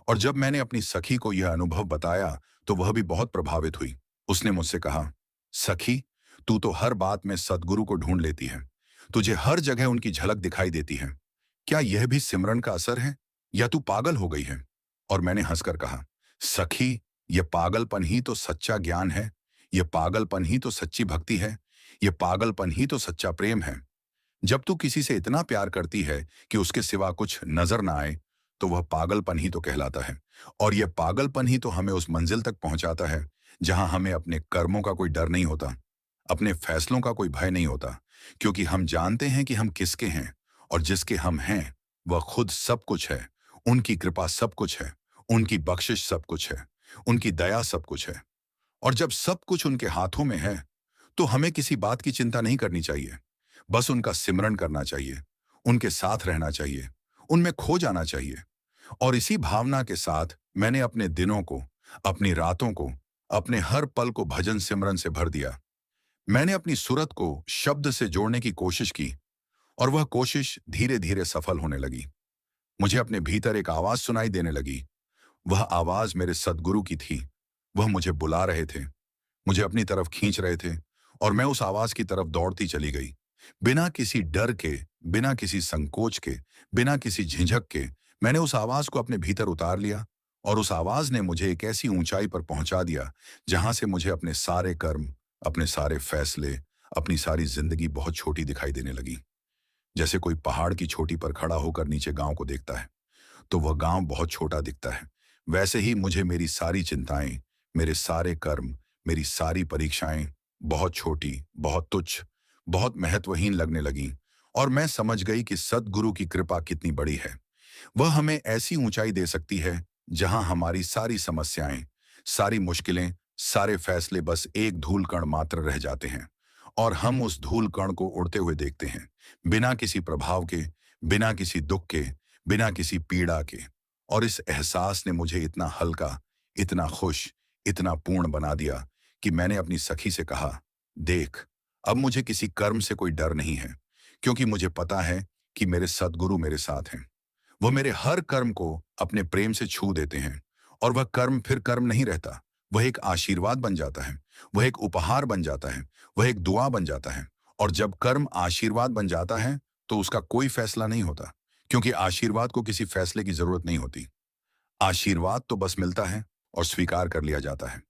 और जब मैंने अपनी सखी को यह अनुभव बताया, तो वह भी बहुत प्रभावित हुई। उसने मुझसे कहा, सखी, तू तो हर बात में सद्गुरु को ढूंढ लेती है। तुझे हर जगह उनकी झलक दिखाई देती है। क्या यह भी सिमरन का असर है या तू पागल हो गई है? और मैंने हंसकर कहा, सखी, यह पागलपन ही तो सच्चा ज्ञान है। यह पागलपन ही तो सच्ची भक्ति है। यह पागलपन ही तो सच्चा प्रेम है। जब तू किसी से इतना प्यार करती है कि उसके सिवा कुछ नजर ना आए, तो वह पागलपन ही तो कहलाता है। और यह पागलपन ही तो हमें उस मंजिल तक पहुंचाता है जहां हमें अपने कर्मों का कोई डर नहीं होता, अपने फैसलों का कोई भय नहीं होता, क्योंकि हम जानते हैं कि हम किसके हैं और जिसके हम हैं वह खुद सब कुछ है। उनकी कृपा सब कुछ है, उनकी बख्शिश सब कुछ है, उनकी दया सब कुछ है। और जब सब कुछ उनके हाथों में है, तो हमें किसी बात की चिंता नहीं करनी चाहिए। बस उनका सिमरन करना चाहिए, उनके साथ रहना चाहिए, उनमें खो जाना चाहिए। और इसी भावना के साथ मैंने अपने दिनों को, अपनी रातों को, अपने हर पल को भजन सिमरन से भर दिया। मैंने अपनी सुरत को शब्द से जोड़ने की कोशिश की और वह कोशिश धीरे धीरे सफल होने लगी। मुझे अपने भीतर एक आवाज सुनाई देने लगी। वह आवाज मेरे सद्गुरु की थी। वह मुझे बुला रहे थे, मुझे अपनी तरफ खींच रहे थे और मैं उस आवाज की तरफ दौड़ती चली गई। बिना किसी डर के, बिना किसी संकोच के, बिना किसी झिझक के मैंने उस आवाज को अपने भीतर उतार लिया और उस आवाज ने मुझे एक ऐसी ऊंचाई पर पहुंचा दिया जहां से मुझे अपने सारे कर्म, अपने सारे फैसले, अपनी सारी जिंदगी बहुत छोटी दिखाई देने लगी। जैसे कोई पहाड़ की चोटी पर खड़ा होकर नीचे गांव को देखता है, तो वह गांव बहुत छोटा दिखता है। वैसे ही मुझे मेरी सारी चिंताएं, मेरे सारे कर्म, मेरी सारी परीक्षाएं बहुत छोटी, बहुत तुच्छ, बहुत महत्वहीन लगने लगी। और मैं समझ गई कि सद्गुरु की कृपा कितनी बड़ी है। वह हमें ऐसी ऊंचाई दे सकती है जहां हमारी सारी समस्याएं, सारी मुश्किलें, सारे फैसले बस एक धूल कण मात्र रह जाते हैं और हम उस धूल कण को उड़ते हुए देखते हैं, बिना किसी प्रभाव के, बिना किसी दुख के, बिना किसी पीड़ा के। और इस एहसास ने मुझे इतना हल्का, इतना खुश, इतना पूर्ण बना दिया कि मैंने अपनी सखी से कहा, देख, अब मुझे किसी कर्म से कोई डर नहीं है, क्योंकि मुझे पता है कि मेरे सद्गुरु मेरे साथ हैं। वह मेरे हर कर्म को अपने प्रेम से छू देते हैं और वह कर्म फिर कर्म नहीं रहता। वह एक आशीर्वाद बन जाता है, वह एक उपहार बन जाता है, वह एक दुआ बन जाता है। और जब कर्म आशीर्वाद बन जाता है, तो उसका कोई फैसला नहीं होता, क्योंकि आशीर्वाद को किसी फैसले की जरूरत नहीं होती। आशीर्वाद तो बस मिलता है और स्वीकार कर लिया जाता है,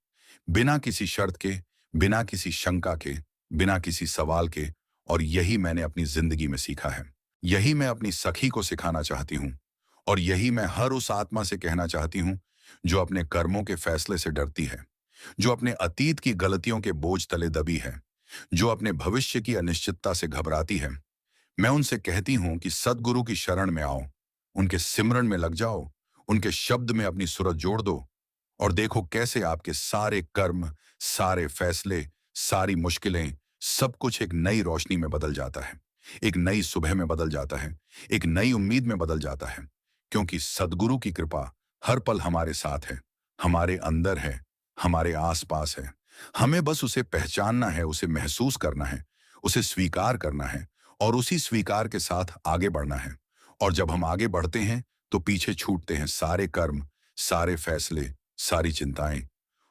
बिना किसी शर्त के, बिना किसी शंका के, बिना किसी सवाल के। और यही मैंने अपनी जिंदगी में सीखा है। यही मैं अपनी सखी को सिखाना चाहती हूँ और यही मैं हर उस आत्मा से कहना चाहती हूँ जो अपने कर्मों के फैसले से डरती है, जो अपने अतीत की गलतियों के बोझ तले दबी है, जो अपने भविष्य की अनिश्चितता से घबराती है। मैं उनसे कहती हूँ कि सद्गुरु की शरण में आओ, उनके सिमरन में लग जाओ, उनके शब्द में अपनी सूरत जोड़ दो और देखो कैसे आपके सारे कर्म, सारे फैसले, सारी मुश्किलें, सब कुछ एक नई रोशनी में बदल जाता है, एक नई सुबह में बदल जाता है, एक नई उम्मीद में बदल जाता है। क्योंकि सद्गुरु की कृपा हर पल हमारे साथ है, हमारे अंदर है, हमारे आसपास है, हमें बस उसे पहचानना है, उसे महसूस करना है, उसे स्वीकार करना है और उसी स्वीकार के साथ आगे बढ़ना है। और जब हम आगे बढ़ते हैं तो पीछे छूटते हैं सारे कर्म, सारे फैसले, सारी चिंताएं,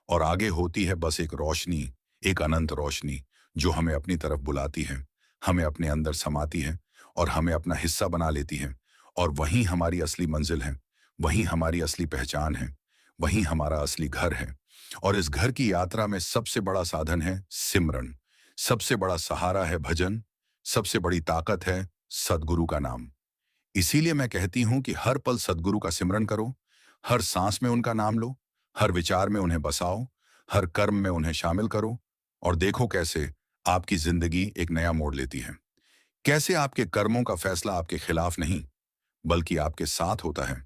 और आगे होती है बस एक रोशनी, एक अनंत रोशनी जो हमें अपनी तरफ बुलाती है, हमें अपने अंदर समाती है और हमें अपना हिस्सा बना लेती है। और वहीं हमारी असली मंजिल है, वहीं हमारी असली पहचान है, वहीं हमारा असली घर है। और इस घर की यात्रा में सबसे बड़ा साधन है सिमरन, सबसे बड़ा सहारा है भजन, सबसे बड़ी ताकत है सद्गुरु का नाम। इसीलिए मैं कहती हूं कि हर पल सद्गुरु का सिमरन करो, हर सांस में उनका नाम लो, हर विचार में उन्हें बसाओ, हर कर्म में उन्हें शामिल करो और देखो कैसे आपकी जिंदगी एक नया मोड़ लेती है। कैसे आपके कर्मों का फैसला आपके खिलाफ नहीं, बल्कि आपके साथ होता है।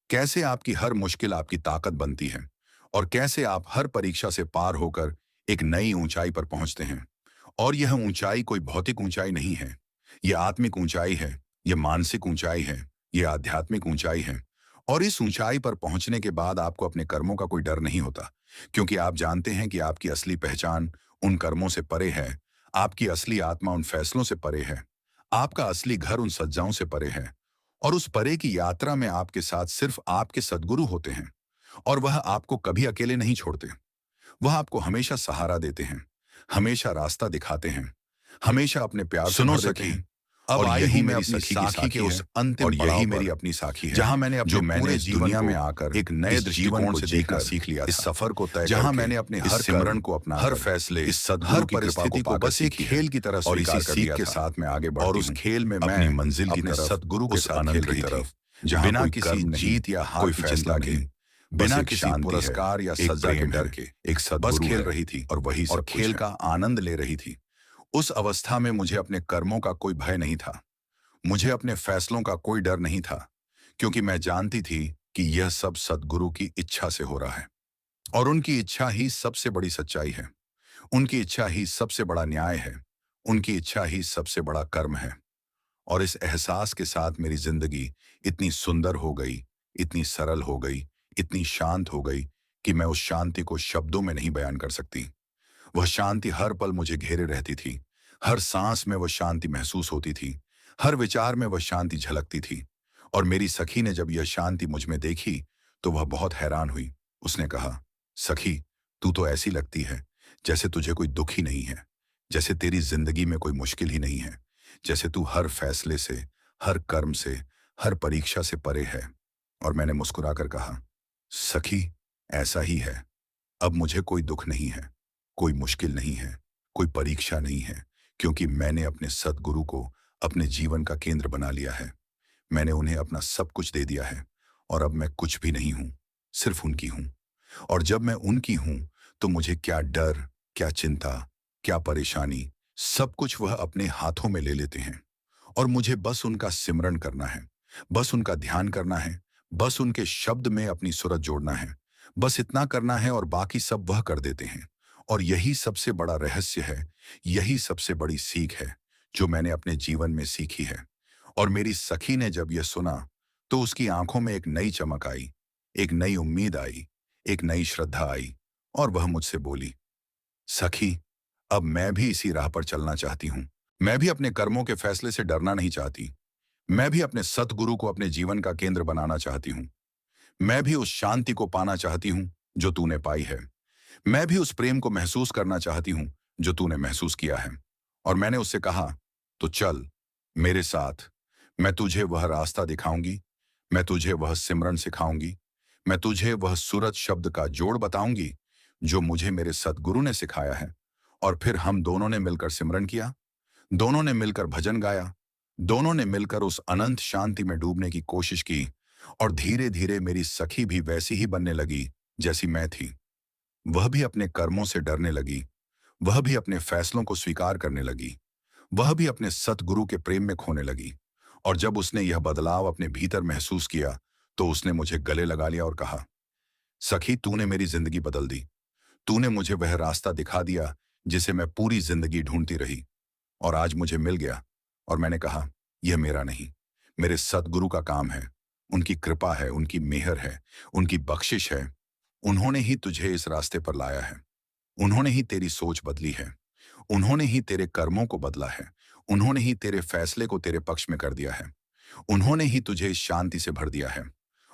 कैसे आपकी हर मुश्किल आपकी ताकत बनती है और कैसे आप हर परीक्षा से पार होकर एक नई ऊंचाई पर पहुंचते हैं। और यह ऊंचाई कोई भौतिक ऊंचाई नहीं है, यह आत्मिक ऊंचाई है, यह मानसिक ऊंचाई है, यह आध्यात्मिक ऊंचाई है। और इस ऊंचाई पर पहुंचने के बाद आपको अपने कर्मों का कोई डर नहीं होता, क्योंकि आप जानते हैं कि आपकी असली पहचान उन कर्मों से परे है, आपकी असली आत्मा उन फैसलों से परे है, आपका असली घर उन सज्जाओं से परे है। और उस परे की यात्रा में आपके साथ सिर्फ आपके सद्गुरु होते हैं और वह आपको कभी अकेले नहीं छोड़ते। वह आपको हमेशा सहारा देते हैं, हमेशा रास्ता दिखाते हैं, हमेशा अपने प्यार से सुनो भर देते सखी, हैं। अब और आई यही हूं मैं मेरी अपनी सखी की साखी साखी के है, उस अंतिम और यही पड़ाव मेरी पर, अपनी साखी है, जहां मैंने अपने जो मैंने पूरे इस जीवन दुनिया को में आकर एक नए इस जीवन दृष्टिकोण को से देखना देखकर सीख लिया इस था। सफर को तय जहां करके, मैंने अपने इस हर सिमरन कर्म, को अपनाकर, हर फैसले, इस सद्गुरु हर की कृपा परिस्थिति को को पाकर बस एक सीखी है खेल की तरह और स्वीकार इसी कर सीख लिया के था। साथ मैं आगे और बढ़ती उस हूँ खेल में अपनी मैं मंजिल की अपने तरफ, सद्गुरु के उस साथ आनंद खेल की रही थी, तरफ, जहां बिना कोई किसी कर्म नहीं, जीत या हार कोई की फैसला चिंता के, नहीं, बस बिना एक किसी शांति है, पुरस्कार या एक सजा के प्रेम डर है, के, एक बस सद्गुरु खेल है रही थी और वही और सब कुछ खेल है। का आनंद ले रही थी। उस अवस्था में मुझे अपने कर्मों का कोई भय नहीं था, मुझे अपने फैसलों का कोई डर नहीं था, क्योंकि मैं जानती थी कि यह सब सद्गुरु की इच्छा से हो रहा है। और उनकी इच्छा ही सबसे बड़ी सच्चाई है, उनकी इच्छा ही सबसे बड़ा न्याय है, उनकी इच्छा ही सबसे बड़ा कर्म है। और इस एहसास के साथ मेरी जिंदगी इतनी सुंदर हो गई, इतनी सरल हो गई, इतनी शांत हो गई कि मैं उस शांति को शब्दों में नहीं बयान कर सकती। वह शांति हर पल मुझे घेरे रहती थी, हर सांस में वह शांति महसूस होती थी, हर विचार में वह शांति झलकती थी। और मेरी सखी ने जब यह शांति मुझ में देखी तो वह बहुत हैरान हुई। उसने कहा, सखी, तू तो ऐसी लगती है जैसे तुझे कोई दुख ही नहीं है, जैसे तेरी जिंदगी में कोई मुश्किल ही नहीं है, जैसे तू हर फैसले से, हर कर्म से, हर परीक्षा से परे है। और मैंने मुस्कुराकर कहा, सखी, ऐसा ही है। अब मुझे कोई दुख नहीं है, कोई मुश्किल नहीं है, कोई परीक्षा नहीं है, क्योंकि मैंने अपने सद्गुरु को अपने जीवन का केंद्र बना लिया है। मैंने उन्हें अपना सब कुछ दे दिया है और अब मैं कुछ भी नहीं हूं, सिर्फ उनकी हूं। और जब मैं उनकी हूं तो मुझे क्या डर, क्या चिंता, क्या परेशानी, सब कुछ वह अपने हाथों में ले लेते हैं। और मुझे बस उनका सिमरन करना है, बस उनका ध्यान करना है, बस उनके शब्द में अपनी सूरत जोड़ना है, बस इतना करना है और बाकी सब वह कर देते हैं। और यही सबसे बड़ा रहस्य है, यही सबसे बड़ी सीख है जो मैंने अपने जीवन में सीखी है। और मेरी सखी ने जब यह सुना तो उसकी आंखों में एक नई चमक आई, एक नई उम्मीद आई, एक नई श्रद्धा आई। और वह मुझसे बोली, सखी, अब मैं भी इसी राह पर चलना चाहती हूँ। मैं भी अपने कर्मों के फैसले से डरना नहीं चाहती। मैं भी अपने सतगुरु को अपने जीवन का केंद्र बनाना चाहती हूँ। मैं भी उस शांति को पाना चाहती हूँ जो तूने पाई है। मैं भी उस प्रेम को महसूस करना चाहती हूँ जो तूने महसूस किया है। और मैंने उससे कहा, तो चल मेरे साथ, मैं तुझे वह रास्ता दिखाऊंगी, मैं तुझे वह सिमरन सिखाऊंगी, मैं तुझे वह सूरत शब्द का जोड़ बताऊंगी जो मुझे मेरे सतगुरु ने सिखाया है। और फिर हम दोनों ने मिलकर सिमरन किया, दोनों ने मिलकर भजन गाया, दोनों ने मिलकर उस अनंत शांति में डूबने की कोशिश की। और धीरे धीरे मेरी सखी भी वैसी ही बनने लगी जैसी मैं थी। वह भी अपने कर्मों से डरने लगी, वह भी अपने फैसलों को स्वीकार करने लगी, वह भी अपने सतगुरु के प्रेम में खोने लगी। और जब उसने यह बदलाव अपने भीतर महसूस किया तो उसने मुझे गले लगा लिया और कहा, सखी, तूने मेरी जिंदगी बदल दी। तूने मुझे वह रास्ता दिखा दिया जिसे मैं पूरी जिंदगी ढूंढती रही और आज मुझे मिल गया। और मैंने कहा, यह मेरा नहीं, मेरे सतगुरु का काम है। उनकी कृपा है, उनकी मेहर है, उनकी बख्शिश है। उन्होंने ही तुझे इस रास्ते पर लाया है। उन्होंने ही तेरी सोच बदली है। उन्होंने ही तेरे कर्मों को बदला है। उन्होंने ही तेरे फैसले को तेरे पक्ष में कर दिया है। उन्होंने ही तुझे इस शांति से भर दिया है।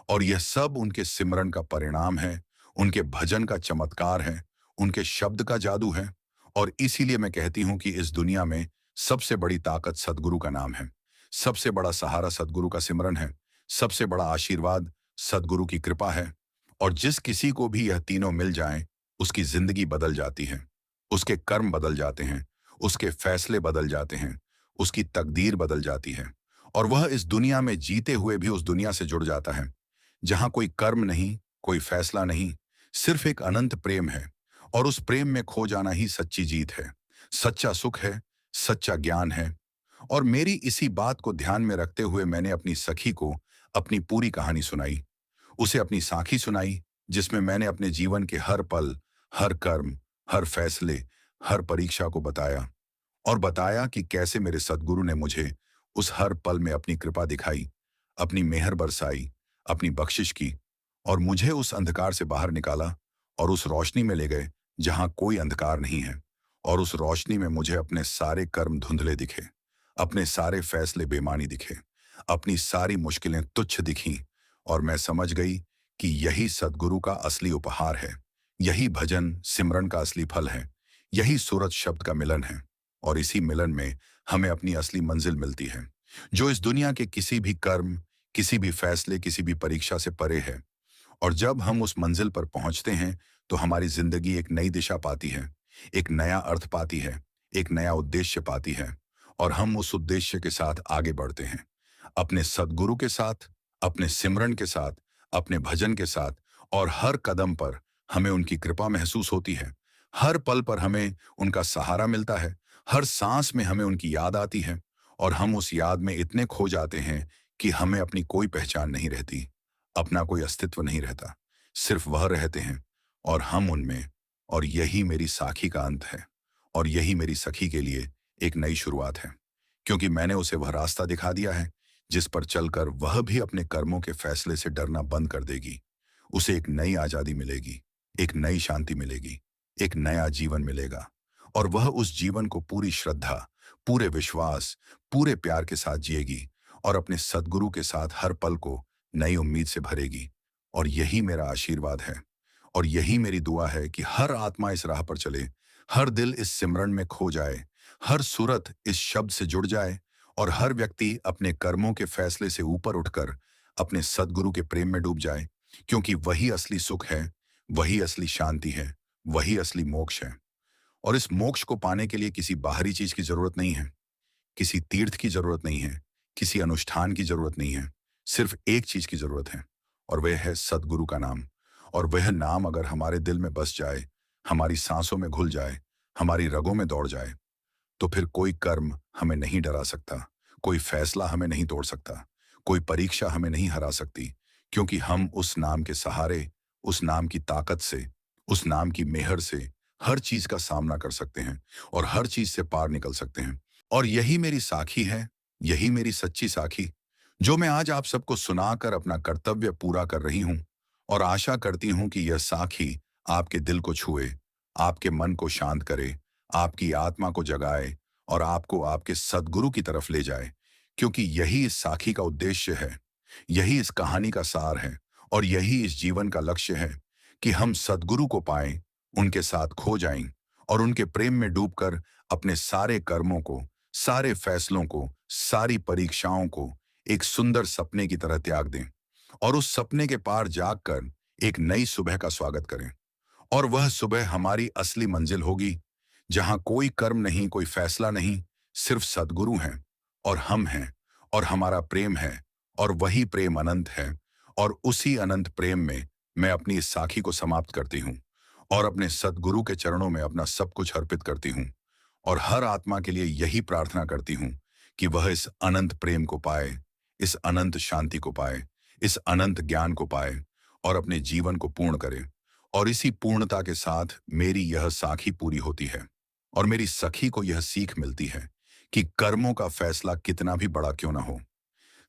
और यह सब उनके सिमरन का परिणाम है, उनके भजन का चमत्कार है, उनके शब्द का जादू है। और इसीलिए मैं कहती हूं कि इस दुनिया में सबसे बड़ी ताकत सद्गुरु का नाम है। सबसे बड़ा सहारा सद्गुरु का सिमरन है। सबसे बड़ा आशीर्वाद सद्गुरु की कृपा है। और जिस किसी को भी यह तीनों मिल जाएं, उसकी जिंदगी बदल जाती है। उसके कर्म बदल जाते हैं। उसके फैसले बदल जाते हैं। उसकी तकदीर बदल जाती है। और वह इस दुनिया में जीते हुए भी उस दुनिया से जुड़ जाता है जहां कोई कर्म नहीं, कोई फैसला नहीं, सिर्फ एक अनंत प्रेम है। और उस प्रेम में खो जाना ही सच्ची जीत है, सच्चा सुख है, सच्चा ज्ञान है। और मेरी इसी बात को ध्यान में रखते हुए मैंने अपनी सखी को अपनी पूरी कहानी सुनाई। उसे अपनी साखी सुनाई, जिसमें मैंने अपने जीवन के हर पल, हर कर्म, हर फैसले, हर परीक्षा को बताया। और बताया कि कैसे मेरे सद्गुरु ने मुझे उस हर पल में अपनी कृपा दिखाई, अपनी मेहर बरसाई, अपनी बख्शिश की, और मुझे उस अंधकार से बाहर निकाला और उस रोशनी में ले गए जहां कोई अंधकार नहीं है। और उस रोशनी में मुझे अपने सारे कर्म धुंधले दिखे, अपने सारे फैसले बेमानी दिखे, अपनी सारी मुश्किलें तुच्छ दिखीं। और मैं समझ गई कि यही सद्गुरु का असली उपहार है। यही भजन सिमरन का असली फल है। यही सूरज शब्द का मिलन है। और इसी मिलन में हमें अपनी असली मंजिल मिलती है, जो इस दुनिया के किसी भी कर्म, किसी भी फैसले, किसी भी परीक्षा से परे है। और जब हम उस मंजिल पर पहुंचते हैं तो हमारी जिंदगी एक नई दिशा पाती है, एक नया अर्थ पाती है, एक नया उद्देश्य पाती है। और हम उस उद्देश्य के साथ आगे बढ़ते हैं, अपने सद्गुरु के साथ, अपने सिमरन के साथ, अपने भजन के साथ। और हर कदम पर हमें उनकी कृपा महसूस होती है। हर पल पर हमें उनका सहारा मिलता है। हर सांस में हमें उनकी याद आती है। और हम उस याद में इतने खो जाते हैं कि हमें अपनी कोई पहचान नहीं रहती, अपना कोई अस्तित्व नहीं रहता। सिर्फ वह रहते हैं और हम उनमें। और यही मेरी साखी का अंत है। और यही मेरी सखी के लिए एक नई शुरुआत है, क्योंकि मैंने उसे वह रास्ता दिखा दिया है जिस पर चलकर वह भी अपने कर्मों के फैसले से डरना बंद कर देगी। उसे एक नई आजादी मिलेगी, एक नई शांति मिलेगी, एक नया जीवन मिलेगा। और वह उस जीवन को पूरी श्रद्धा, पूरे विश्वास, पूरे प्यार के साथ जिएगी और अपने सद्गुरु के साथ हर पल को नई उम्मीद से भरेगी। और यही मेरा आशीर्वाद है। और यही मेरी दुआ है कि हर आत्मा इस राह पर चले, हर दिल इस सिमरन में खो जाए, हर सूरत इस शब्द से जुड़ जाए। और हर व्यक्ति अपने कर्मों के फैसले से ऊपर उठकर अपने सद्गुरु के प्रेम में डूब जाए, क्योंकि वही असली सुख है, वही असली शांति है, वही असली मोक्ष है। और इस मोक्ष को पाने के लिए किसी बाहरी चीज की जरूरत नहीं है, किसी तीर्थ की जरूरत नहीं है, किसी अनुष्ठान की जरूरत नहीं है। सिर्फ एक चीज की जरूरत है, और वह है सद्गुरु का नाम। और वह नाम अगर हमारे दिल में बस जाए, हमारी सांसों में घुल जाए, हमारी रगों में दौड़ जाए, तो फिर कोई कर्म हमें नहीं डरा सकता, कोई फैसला हमें नहीं तोड़ सकता, कोई परीक्षा हमें नहीं हरा सकती। क्योंकि हम उस नाम के सहारे, उस नाम की ताकत से, उस नाम की मेहर से हर चीज का सामना कर सकते हैं और हर चीज से पार निकल सकते हैं। और यही मेरी साखी है, यही मेरी सच्ची साखी, जो मैं आज आप सबको सुनाकर अपना कर्तव्य पूरा कर रही हूं। और आशा करती हूं कि यह साखी आपके दिल को छुए, आपके मन को शांत करे, आपकी आत्मा को जगाए और आपको आपके सद्गुरु की तरफ ले जाए। क्योंकि यही इस साखी का उद्देश्य है, यही इस कहानी का सार है, और यही इस जीवन का लक्ष्य है कि हम सद्गुरु को पाएं, उनके साथ खो जाएं और उनके प्रेम में डूबकर अपने सारे कर्मों को, सारे फैसलों को, सारी परीक्षाओं को एक सुंदर सपने की तरह त्याग दें। और उस सपने के पार जागकर एक नई सुबह का स्वागत करें। और वह सुबह हमारी असली मंजिल होगी, जहां कोई कर्म नहीं, कोई फैसला नहीं, सिर्फ सद्गुरु हैं और हम हैं और हमारा प्रेम है। और वही प्रेम अनंत है। और उसी अनंत प्रेम में मैं अपनी इस साखी को समाप्त करती हूँ और अपने सद्गुरु के चरणों में अपना सब कुछ अर्पित करती हूँ। और हर आत्मा के लिए यही प्रार्थना करती हूँ कि वह इस अनंत प्रेम को पाए, इस अनंत शांति को पाए, इस अनंत ज्ञान को पाए और अपने जीवन को पूर्ण करे। और इसी पूर्णता के साथ मेरी यह साखी पूरी होती है और मेरी सखी को यह सीख मिलती है कि कर्मों का फैसला कितना भी बड़ा क्यों ना हो,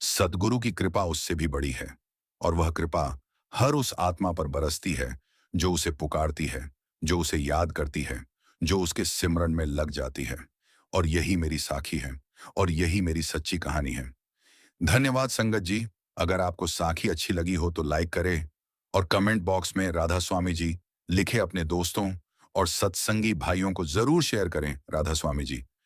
सद्गुरु की कृपा उससे भी बड़ी है। और वह कृपा हर उस आत्मा पर बरसती है जो उसे पुकारती है, जो उसे याद करती है, जो उसके सिमरन में लग जाती है। और यही मेरी साखी है, और यही मेरी सच्ची कहानी है। धन्यवाद संगत जी। अगर आपको साखी अच्छी लगी हो तो लाइक करें, और कमेंट बॉक्स में राधा स्वामी जी लिखे अपने दोस्तों और सत्संगी भाइयों को जरूर शेयर करें। राधा स्वामी जी।